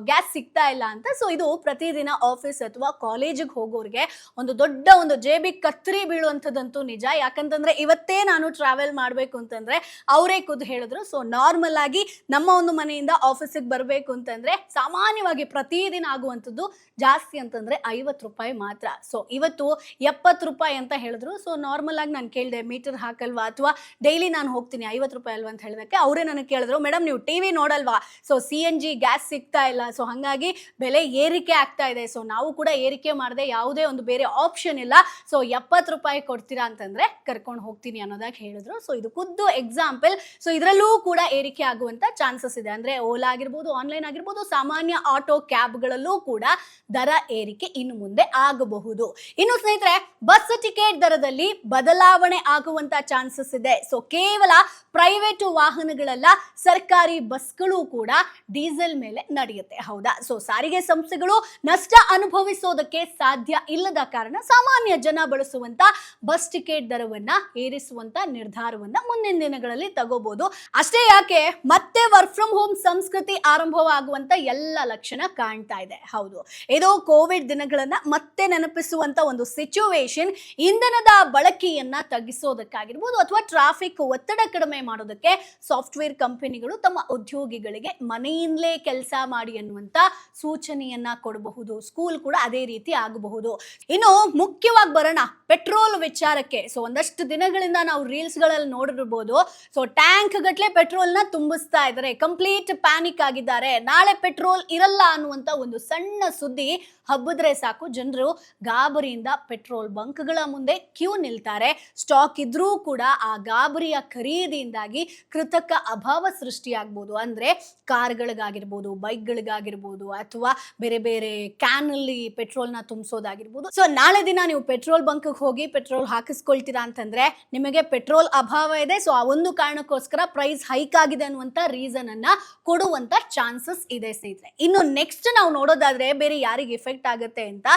ಗ್ಯಾಸ್ ಸಿಗ್ತಾ ಇಲ್ಲ ಅಂತ. ಸೊ ಇದು ಪ್ರತಿದಿನ ಆಫೀಸ್ ಅಥವಾ ಕಾಲೇಜಿಗೆ ಹೋಗೋರಿಗೆ ಒಂದು ದೊಡ್ಡ ಒಂದು ಜೇಬಿಗೆ ಕತ್ತರಿ ಬೀಳುವಂಥದ್ದಂತೂ ನಿಜ. ಯಾಕಂತಂದ್ರೆ ಇವತ್ತೇ ನಾನು ಟ್ರಾವೆಲ್ ಮಾಡಬೇಕು ಅಂತಂದ್ರೆ ಅವರೇ ಖುದ್ದು ಹೇಳಿದ್ರು. ಸೊ ನಾರ್ಮಲ್ ಆಗಿ ನಮ್ಮ ಒಂದು ಮನೆಯಿಂದ ಆಫೀಸಿಗೆ ಬರಬೇಕು ಅಂತಂದ್ರೆ ಸಾಮಾನ್ಯವಾಗಿ ಪ್ರತಿದಿನ ಆಗುವಂಥದ್ದು ಜಾಸ್ತಿ ಅಂತಂದ್ರೆ ₹50 ಮಾತ್ರ. ಸೊ ಇವತ್ತು ₹70 ಅಂತ ಹೇಳಿದ್ರು. ಸೊ ನಾರ್ಮಲ್ ಆಗಿ ನಾನು ಕೇಳಿದೆ, ಮೀಟರ್ ಹಾಕಲ್ವಾ ಅಥವಾ ಡೈಲಿ ನಾನು ಹೋಗ್ತೀನಿ ₹50 ಅಲ್ವಾ ಅಂತ ಹೇಳೋದಕ್ಕೆ ಅವರೇ ನನಗೆ ಕೇಳಿದ್ರು, ಮೇಡಮ್ ನೀವು ಟಿವಿ ನೋಡಲ್ವಾ, ಸೊ CNG ಗ್ಯಾಸ್ ಸಿಗ್ತಾ ಇಲ್ಲ, ಸೊ ಹಾಗಾಗಿ ಬೆಲೆ ಏರಿಕೆ ಆಗ್ತಾ ಇದೆ, ಸೊ ನಾವು ಕೂಡ ಏರಿಕೆ ಮಾಡದೆ ಯಾವುದೇ ಒಂದು ಬೇರೆ ಆಪ್ಷನ್ ಇಲ್ಲ, ಸೊ ₹70 ಕೊಡ್ತೀರಾ ಅಂತಂದ್ರೆ ಕರ್ಕೊಂಡು ಹೋಗ್ತೀನಿ ಅನ್ನೋದಾಗಿ ಹೇಳಿದ್ರು. ಸೊ ಇದು ಖುದ್ದು ಎಕ್ಸಾಂಪಲ್. ಸೊ ಇದರಲ್ಲೂ ಕೂಡ ಏರಿಕೆ ಆಗುವಂತ ಚಾನ್ಸಸ್ ಇದೆ. ಅಂದ್ರೆ ಓಲಾ ಆಗಿರ್ಬೋದು, ಆನ್ಲೈನ್ ಆಗಿರ್ಬೋದು, ಸಾಮಾನ್ಯ ಆಟೋ ಕ್ಯಾಬ್ಗಳಲ್ಲೂ ಕೂಡ ದರ ಏರಿಕೆ ಇನ್ನು ಮುಂದೆ ಆಗಬಹುದು. ಇನ್ನು ಸ್ನೇಹಿತರೆ ಬಸ್ ಟಿಕೆಟ್ ದರದಲ್ಲಿ ಬದಲಾವಣೆ ಆಗುವಂತ ಚಾನ್ಸಸ್ ಇದೆ. ಸೊ ಕೇವಲ ಪ್ರೈವೇಟ್ ವಾಹನಗಳಲ್ಲ, ಸರ್ಕಾರಿ ಬಸ್ಗಳು ಕೂಡ ಡೀಸೆಲ್ ಮೇಲೆ ನಡೆಯುತ್ತೆ. ಹೌದಾ? ಸೊ ಸಾರಿಗೆ ಸಂಸ್ಥೆಗಳು ನಷ್ಟ ಅನುಭವಿಸೋದಕ್ಕೆ ಸಾಧ್ಯ ಇಲ್ಲದ ಕಾರಣ ಸಾಮಾನ್ಯ ಜನ ಬಳಸುವಂತ ಬಸ್ ಟಿಕೆಟ್ ದರವನ್ನ ಏರಿಸುವಂತ ನಿರ್ಧಾರವನ್ನ ಮುಂದಿನ ದಿನಗಳಲ್ಲಿ ತಗೋಬಹುದು. ಅಷ್ಟೇ ಯಾಕೆ ಮತ್ತೆ ವರ್ಕ್ ಫ್ರಮ್ ಹೋಮ್ ಸಂಸ್ಕೃತಿ ಆರಂಭವಾಗುವಂತ ಎಲ್ಲ ಲಕ್ಷಣ ಕಾಣ್ತಾ ಇದೆ. ಹೌದು, ಇದು ಕೋವಿಡ್ ದಿನಗಳನ್ನ ಮತ್ತೆ ನೆನಪಿಸುವಂತ ಒಂದು ಸಿಚುವೇಶನ್. ಇಂಧನದ ಬಳಕೆಯನ್ನ ತಗ್ಗಿಸೋದಕ್ಕಾಗಿರ್ಬೋದು ಅಥವಾ ಟ್ರಾಫಿಕ್ ಒತ್ತಡ ಕಡಿಮೆ ಮಾಡೋದಕ್ಕೆ ಸಾಫ್ಟ್ವೇರ್ ಕಂಪನಿಗಳು ತಮ್ಮ ಉದ್ಯೋಗಿಗಳಿಗೆ ಮನೆಯಿಂದಲೇ ಕೆಲಸ ಮಾಡಿ ಅನ್ನುವಂತ ಸೂಚನೆಯನ್ನ ಕೊಡಬಹುದು. ಸ್ಕೂಲ್ ಕೂಡ ಅದೇ ರೀತಿ ಆಗಬಹುದು. ಇನ್ನು ಮುಖ್ಯವಾಗಿ ಬರೋಣ ಪೆಟ್ರೋಲ್ ವಿಚಾರಕ್ಕೆ. ಸೊ ಒಂದಷ್ಟು ದಿನಗಳಿಂದ ನಾವು ರೀಲ್ಸ್ ಗಳಲ್ಲಿ ನೋಡಿರ್ಬೋದು, ಸೊ ಟ್ಯಾಂಕ್ ಗಟ್ಲೆ ಪೆಟ್ರೋಲ್ ನ ತುಂಬಿಸ್ತಾ ಇದ್ದಾರೆ, ಕಂಪ್ಲೀಟ್ ಪ್ಯಾನಿಕ್ ಆಗಿದ್ದಾರೆ. ನಾಳೆ ಪೆಟ್ರೋಲ್ ಇರಲ್ಲ ಅನ್ನುವಂತ ಒಂದು ಸಣ್ಣ ಸುದ್ದಿ ಹಬ್ಬಿದ್ರೆ ಸಾಕು, ಜನರು ಗಾಬರಿಯಿಂದ ಪೆಟ್ರೋಲ್ ಬಂಕ್ಗಳ ಮುಂದೆ ಕ್ಯೂ ನಿಲ್ತಾರೆ. ಸ್ಟಾಕ್ ಇದ್ರೂ ಕೂಡ ಆ ಗಾಬರಿಯ ಖರೀದಿಯಿಂದಾಗಿ ಕೃತಕ ಅಭಾವ ಸೃಷ್ಟಿಯಾಗಬಹುದು. ಅಂದ್ರೆ ಕಾರ್ಗಳಿಗಾಗಿರ್ಬೋದು, ಬೈಕ್ಗಳಿಗಾಗಿರ್ಬೋದು, ಅಥವಾ ಬೇರೆ ಬೇರೆ ಕ್ಯಾನ್ ಅಲ್ಲಿ ಪೆಟ್ರೋಲ್ ನ ತುಂಬಿಸೋದಾಗಿರ್ಬೋದು. ಸೊ ನಾಳೆ ದಿನ ನೀವು ಪೆಟ್ರೋಲ್ ಬಂಕ್ ಹೋಗಿ ಪೆಟ್ರೋಲ್ ಹಾಕಿಸ್ಕೊಳ್ತೀರಾ ಅಂತಂದ್ರೆ ನಿಮಗೆ ಪೆಟ್ರೋಲ್ ಅಭಾವ ಇದೆ, ಸೊ ಆ ಒಂದು ಕಾರಣಕ್ಕೋಸ್ಕರ ಪ್ರೈಸ್ ಹೈಕ್ ಆಗಿದೆ ಅನ್ನುವಂತ ರೀಸನ್ ಅನ್ನ ಕೊಡುವಂತ ಚಾನ್ಸಸ್ ಇದೆ ಸ್ನೇಹಿತರೆ. ಇನ್ನು ನೆಕ್ಸ್ಟ್ ನಾವು ನೋಡೋದಾದ್ರೆ ಬೇರೆ ಯಾರಿಗೆ ಎಫೆಕ್ಟ್ ಆಗುತ್ತೆ ಅಂತ,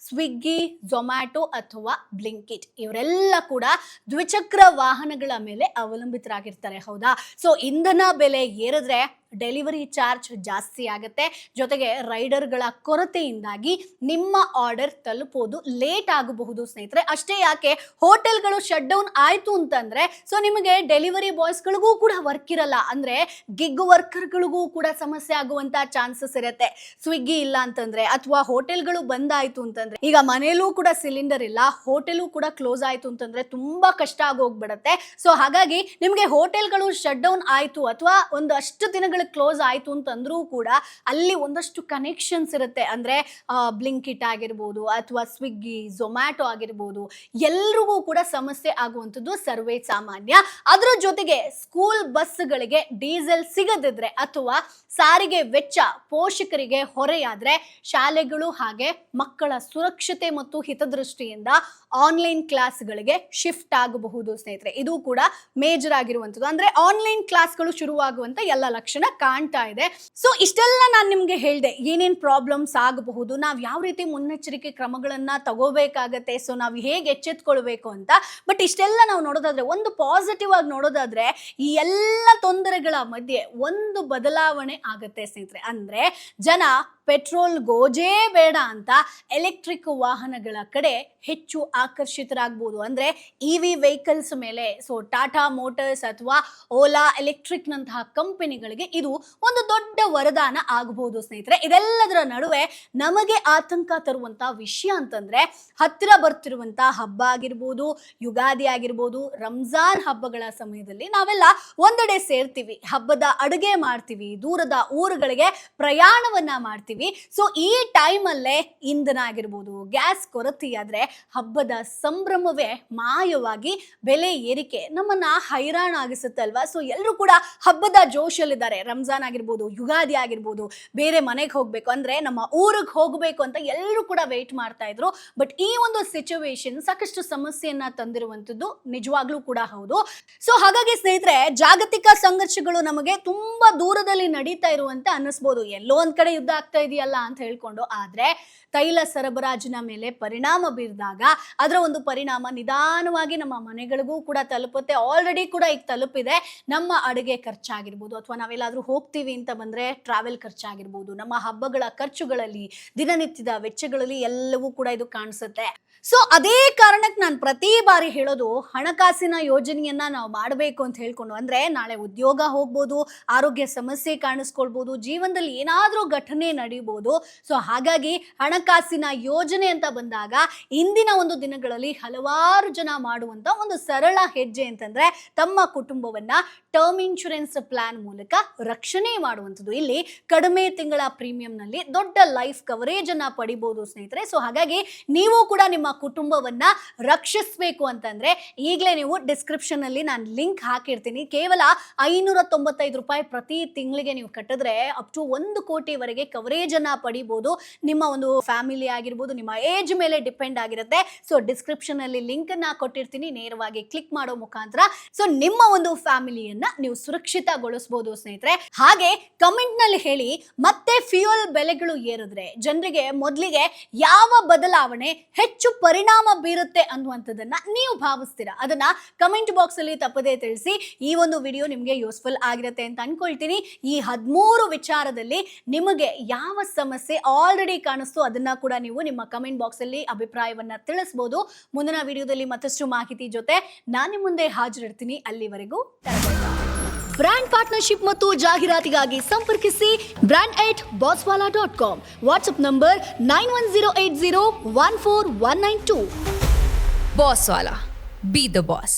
ಸ್ವಿಗ್ಗಿ, ಝೊಮ್ಯಾಟೊ ಅಥವಾ ಬ್ಲಿಂಕಿಟ್ ಇವರೆಲ್ಲ ಕೂಡ ದ್ವಿಚಕ್ರ ವಾಹನಗಳ ಮೇಲೆ ಅವಲಂಬಿತರಾಗಿರ್ತಾರೆ. ಹೌದಾ? ಸೊ ಇಂಧನ ಬೆಲೆ ಏರಿದ್ರೆ ಡೆಲಿವರಿ ಚಾರ್ಜ್ ಜಾಸ್ತಿ ಆಗುತ್ತೆ. ಜೊತೆಗೆ ರೈಡರ್ಗಳ ಕೊರತೆಯಿಂದಾಗಿ ನಿಮ್ಮ ಆರ್ಡರ್ ತಲುಪೋದು ಲೇಟ್ ಆಗಬಹುದು ಸ್ನೇಹಿತರೆ. ಅಷ್ಟೇ ಯಾಕೆ, ಹೋಟೆಲ್ಗಳು ಶಟ್ ಡೌನ್ ಆಯ್ತು ಅಂತಂದ್ರೆ ಸೊ ನಿಮಗೆ ಡೆಲಿವರಿ ಬಾಯ್ಸ್ಗಳಿಗೂ ಕೂಡ ವರ್ಕ್ ಇರಲ್ಲ. ಅಂದ್ರೆ ಗಿಗ್ ವರ್ಕರ್ಗಳಿಗೂ ಕೂಡ ಸಮಸ್ಯೆ ಆಗುವಂತ ಚಾನ್ಸಸ್ ಇರುತ್ತೆ. ಸ್ವಿಗ್ಗಿ ಇಲ್ಲ ಅಂತಂದ್ರೆ ಅಥವಾ ಹೋಟೆಲ್ಗಳು ಬಂದಾಯ್ತು ಅಂತಂದ್ರೆ, ಈಗ ಮನೆಯಲ್ಲೂ ಕೂಡ ಸಿಲಿಂಡರ್ ಇಲ್ಲ, ಹೋಟೆಲು ಕೂಡ ಕ್ಲೋಸ್ ಆಯ್ತು ಅಂತಂದ್ರೆ ತುಂಬಾ ಕಷ್ಟ ಆಗೋಗ್ಬಿಡತ್ತೆ. ಸೊ ಹಾಗಾಗಿ ನಿಮ್ಗೆ ಹೋಟೆಲ್ಗಳು ಶಟ್ ಡೌನ್ ಆಯ್ತು ಅಥವಾ ಒಂದಷ್ಟು ದಿನಗಳ ಕ್ಲೋಸ್ ಆಯ್ತು ಅಂತಂದ್ರೂ ಕೂಡ ಅಲ್ಲಿ ಒಂದಷ್ಟು ಕನೆಕ್ಷನ್ಸ್ ಇರುತ್ತೆ. ಅಂದ್ರೆ ಬ್ಲಿಂಕಿಟ್ ಆಗಿರ್ಬೋದು ಅಥವಾ ಸ್ವಿಗ್ಗಿ, ಝೊಮ್ಯಾಟೊ ಆಗಿರ್ಬೋದು, ಎಲ್ರಿಗೂ ಕೂಡ ಸಮಸ್ಯೆ ಆಗುವಂಥದ್ದು ಸರ್ವೇ ಸಾಮಾನ್ಯ. ಅದರ ಜೊತೆಗೆ ಸ್ಕೂಲ್ ಬಸ್ಗಳಿಗೆ ಡೀಸೆಲ್ ಸಿಗದಿದ್ರೆ ಅಥವಾ ಸಾರಿಗೆ ವೆಚ್ಚ ಪೋಷಕರಿಗೆ ಹೊರೆಯಾದ್ರೆ ಶಾಲೆಗಳು ಹಾಗೆ ಮಕ್ಕಳ ಸುರಕ್ಷತೆ ಸುರಕ್ಷತೆ ಮತ್ತು ಹಿತದೃಷ್ಟಿಯಿಂದ ಆನ್ಲೈನ್ ಕ್ಲಾಸ್ಗಳಿಗೆ ಶಿಫ್ಟ್ ಆಗಬಹುದು ಸ್ನೇಹಿತರೆ. ಇದು ಕೂಡ ಮೇಜರ್ ಆಗಿರುವಂಥದ್ದು. ಅಂದ್ರೆ ಆನ್ಲೈನ್ ಕ್ಲಾಸ್ಗಳು ಶುರುವಾಗುವಂತ ಎಲ್ಲ ಲಕ್ಷಣ ಕಾಣ್ತಾ ಇದೆ. ಸೊ ಇಷ್ಟೆಲ್ಲ ನಾನು ನಿಮ್ಗೆ ಹೇಳಿದೆ, ಏನೇನ್ ಪ್ರಾಬ್ಲಮ್ಸ್ ಆಗಬಹುದು, ನಾವ್ ಯಾವ ರೀತಿ ಮುನ್ನೆಚ್ಚರಿಕೆ ಕ್ರಮಗಳನ್ನ ತಗೋಬೇಕಾಗತ್ತೆ, ಸೊ ನಾವು ಹೇಗೆ ಎಚ್ಚೆತ್ಕೊಳ್ಬೇಕು ಅಂತ. ಬಟ್ ಇಷ್ಟೆಲ್ಲ ನಾವು ನೋಡೋದಾದ್ರೆ, ಒಂದು ಪಾಸಿಟಿವ್ ಆಗಿ ನೋಡೋದಾದ್ರೆ, ಈ ಎಲ್ಲ ತೊಂದರೆಗಳ ಮಧ್ಯೆ ಒಂದು ಬದಲಾವಣೆ ಆಗತ್ತೆ ಸ್ನೇಹಿತರೆ. ಅಂದ್ರೆ ಜನ ಪೆಟ್ರೋಲ್ ಗೋಜೇ ಬೇಡ ಅಂತ ಎಲೆಕ್ಟ್ರಿಕ್ ವಾಹನಗಳ ಕಡೆ ಹೆಚ್ಚು ಆಕರ್ಷಿತರಾಗಬಹುದು. ಅಂದ್ರೆ ಇವಿ ವೆಹಿಕಲ್ಸ್ ಮೇಲೆ. ಸೊ ಟಾಟಾ ಮೋಟರ್ಸ್ ಅಥವಾ ಓಲಾ ಎಲೆಕ್ಟ್ರಿಕ್ ನಂತಹ ಕಂಪನಿಗಳಿಗೆ ಇದು ಒಂದು ದೊಡ್ಡ ವರದಾನ ಆಗಬಹುದು ಸ್ನೇಹಿತರೆ. ಇದೆಲ್ಲದರ ನಡುವೆ ನಮಗೆ ಆತಂಕ ತರುವಂತ ವಿಷಯ ಅಂತಂದ್ರೆ, ಹತ್ತಿರ ಬರ್ತಿರುವಂತಹ ಹಬ್ಬ ಆಗಿರ್ಬೋದು, ಯುಗಾದಿ ಆಗಿರ್ಬೋದು, ರಂಜಾನ್ ಹಬ್ಬಗಳ ಸಮಯದಲ್ಲಿ ನಾವೆಲ್ಲ ಒಂದೆಡೆ ಸೇರ್ತೀವಿ, ಹಬ್ಬದ ಅಡುಗೆ ಮಾಡ್ತೀವಿ, ದೂರದ ಊರುಗಳಿಗೆ ಪ್ರಯಾಣವನ್ನ ಮಾಡ್ತೀವಿ. ಸೊ ಈ ಟೈಮ್ ಅಲ್ಲೇ ಇಂಧನ ಆಗಿರ್ಬೋದು, ಗ್ಯಾಸ್ ಕೊರತೆಯಾದ್ರೆ ಹಬ್ಬದ ಸಂಭ್ರಮವೇ ಮಾಯವಾಗಿ ಬೆಲೆ ಏರಿಕೆ ನಮ್ಮನ್ನ ಹೈರಾಣ ಆಗಿಸುತ್ತೆ ಅಲ್ವಾ. ಸೊ ಎಲ್ಲರೂ ಕೂಡ ಹಬ್ಬದ ಜೋಶಲ್ಲಿದ್ದಾರೆ. ರಂಜಾನ್ ಆಗಿರ್ಬೋದು, ಯುಗಾದಿ ಆಗಿರ್ಬೋದು, ಬೇರೆ ಮನೆಗೆ ಹೋಗ್ಬೇಕು ಅಂದ್ರೆ, ನಮ್ಮ ಊರಿಗೆ ಹೋಗ್ಬೇಕು ಅಂತ ಎಲ್ಲರೂ ಕೂಡ ವೇಟ್ ಮಾಡ್ತಾ ಇದ್ರು. ಬಟ್ ಈ ಒಂದು ಸಿಚುವೇಶನ್ ಸಾಕಷ್ಟು ಸಮಸ್ಯೆಯನ್ನ ತಂದಿರುವಂತದ್ದು ನಿಜವಾಗ್ಲೂ ಕೂಡ ಹೌದು. ಸೊ ಹಾಗಾಗಿ ಸ್ನೇಹಿತರೆ, ಜಾಗತಿಕ ಸಂಘರ್ಷಗಳು ನಮಗೆ ತುಂಬಾ ದೂರದಲ್ಲಿ ನಡೀತಾ ಇರುವಂತೆ ಅನ್ನಿಸ್ಬೋದು, ಎಲ್ಲೋ ಒಂದ್ ಕಡೆ ಯುದ್ಧ ಆಗ್ತಾ ಇದೆಯಲ್ಲ ಅಂತ ಹೇಳ್ಕೊಂಡು. ಆದ್ರೆ ತೈಲ ಸರಬರಾಜಿನ ಮೇಲೆ ಪರಿಣಾಮ ಬೀರಿದಾಗ ಅದರ ಒಂದು ಪರಿಣಾಮ ನಿಧಾನವಾಗಿ ನಮ್ಮ ಮನೆಗಳಿಗೂ ಕೂಡ ತಲುಪುತ್ತೆ. ಆಲ್ರೆಡಿ ಕೂಡ ಈಗ ತಲುಪಿದೆ. ನಮ್ಮ ಅಡುಗೆ ಖರ್ಚಾಗಿರ್ಬೋದು, ಅಥವಾ ನಾವೆಲ್ಲಾದ್ರೂ ಹೋಗ್ತೀವಿ ಅಂತ ಬಂದ್ರೆ ಟ್ರಾವೆಲ್ ಖರ್ಚಾಗಿರ್ಬೋದು, ನಮ್ಮ ಹಬ್ಬಗಳ ಖರ್ಚುಗಳಲ್ಲಿ, ದಿನನಿತ್ಯದ ವೆಚ್ಚಗಳಲ್ಲಿ ಎಲ್ಲವೂ ಕೂಡ ಇದು ಕಾಣಿಸುತ್ತೆ. ಸೊ ಅದೇ ಕಾರಣಕ್ಕೆ ನಾನು ಪ್ರತಿ ಬಾರಿ ಹೇಳೋದು, ಹಣಕಾಸಿನ ಯೋಜನೆಯನ್ನ ನಾವು ಮಾಡಬೇಕು ಅಂತ ಹೇಳ್ಕೊಂಡು. ಅಂದ್ರೆ ನಾಳೆ ಉದ್ಯೋಗ ಹೋಗ್ಬೋದು, ಆರೋಗ್ಯ ಸಮಸ್ಯೆ ಕಾಣಿಸ್ಕೊಳ್ಬೋದು, ಜೀವನದಲ್ಲಿ ಏನಾದ್ರೂ ಘಟನೆ ನಡೀಬಹುದು. ಸೊ ಹಾಗಾಗಿ ಹಣಕಾಸಿನ ಯೋಜನೆ ಅಂತ ಬಂದಾಗ ಇಂದಿನ ಒಂದು ದಿನಗಳಲ್ಲಿ ಹಲವಾರು ಜನ ಮಾಡುವಂತ ಒಂದು ಸರಳ ಹೆಜ್ಜೆ ಅಂತಂದ್ರೆ, ತಮ್ಮ ಕುಟುಂಬವನ್ನ ಟರ್ಮ್ ಇನ್ಶೂರೆನ್ಸ್ ಪ್ಲಾನ್ ಮೂಲಕ ರಕ್ಷಣೆ ಮಾಡುವಂಥದ್ದು. ಇಲ್ಲಿ ಕಡಿಮೆ ತಿಂಗಳ ಪ್ರೀಮಿಯಂ ನಲ್ಲಿ ದೊಡ್ಡ ಲೈಫ್ ಕವರೇಜ್ ಅನ್ನ ಪಡಿಬಹುದು ಸ್ನೇಹಿತರೆ. ಸೊ ಹಾಗಾಗಿ ನೀವು ಕೂಡ ನಿಮ್ಮ ಕುಟುಂಬವನ್ನ ರಕ್ಷಿಸಬೇಕು ಅಂತಂದ್ರೆ, ಈಗಲೇ ನೀವು ಡಿಸ್ಕ್ರಿಪ್ಷನ್ ಅಲ್ಲಿ ನಾನು ಲಿಂಕ್ ಹಾಕಿರ್ತೀನಿ. ಕೇವಲ 595 ರೂಪಾಯಿ ಪ್ರತಿ ತಿಂಗಳಿಗೆ ನೀವು ಕಟ್ಟಿದ್ರೆ ಅಪ್ ಟು 1 ಕೋಟಿವರೆಗೆ ಕವರೇಜ್ ಅನ್ನ ಪಡಿಬಹುದು. ನಿಮ್ಮ ಒಂದು ಫ್ಯಾಮಿಲಿ ಆಗಿರ್ಬೋದು, ನಿಮ್ಮ ಏಜ್ ಮೇಲೆ ಡಿಪೆಂಡ್ ಆಗಿರುತ್ತೆ. ಸೊ ಡಿಸ್ಕ್ರಿಪ್ಷನ್ ಅಲ್ಲಿ ಲಿಂಕ್ ಅನ್ನ ಕೊಟ್ಟಿರ್ತೀನಿ, ನೇರವಾಗಿ ಕ್ಲಿಕ್ ಮಾಡೋ ಮುಖಾಂತರ ಸೊ ನಿಮ್ಮ ಒಂದು ಫ್ಯಾಮಿಲಿಯನ್ನ ನೀವು ಸುರಕ್ಷಿತಗೊಳಿಸಬಹುದು ಸ್ನೇಹಿತರೆ. ಹಾಗೆ ಕಮೆಂಟ್ ನಲ್ಲಿ ಹೇಳಿ, ಮತ್ತೆ ಫ್ಯೂಯಲ್ ಬೆಲೆಗಳು ಏರಿದ್ರೆ ಜನರಿಗೆ ಮೊದಲಿಗೆ ಯಾವ ಬದಲಾವಣೆ ಹೆಚ್ಚು ಪರಿಣಾಮ ಬೀರುತ್ತೆ ಅನ್ನುವಂಥದ್ದನ್ನ ನೀವು ಭಾವಿಸ್ತೀರಾ, ಅದನ್ನ ಕಮೆಂಟ್ ಬಾಕ್ಸ್ ಅಲ್ಲಿ ತಪ್ಪದೇ ತಿಳಿಸಿ. ಈ ಒಂದು ವಿಡಿಯೋ ನಿಮಗೆ ಯೂಸ್ಫುಲ್ ಆಗಿರುತ್ತೆ ಅಂತ ಅನ್ಕೊಳ್ತೀನಿ. ಈ 13 ವಿಚಾರದಲ್ಲಿ ನಿಮಗೆ ಯಾವ ಸಮಸ್ಯೆ ಆಲ್ರೆಡಿ ಕಾಣಿಸ್ತು ಅದನ್ನ ಕೂಡ ನೀವು ನಿಮ್ಮ ಕಮೆಂಟ್ ಬಾಕ್ಸ್ ಅಲ್ಲಿ ಅಭಿಪ್ರಾಯವನ್ನ ತಿಳಿಸಬಹುದು. ಮುಂದಿನ ವಿಡಿಯೋದಲ್ಲಿ ಮತ್ತಷ್ಟು ಮಾಹಿತಿ ಜೊತೆ ನಾನು ನಿಮ್ಮ ಮುಂದೆ ಹಾಜರಿರ್ತೀನಿ. ಅಲ್ಲಿವರೆಗೂ ಬ್ರ್ಯಾಂಡ್ ಪಾರ್ಟ್ನರ್ಶಿಪ್ ಮತ್ತು ಜಾಹೀರಾತಿಗಾಗಿ ಸಂಪರ್ಕಿಸಿ brand@bosswala.com. WhatsApp number 9108014192. Bosswala. Be the boss.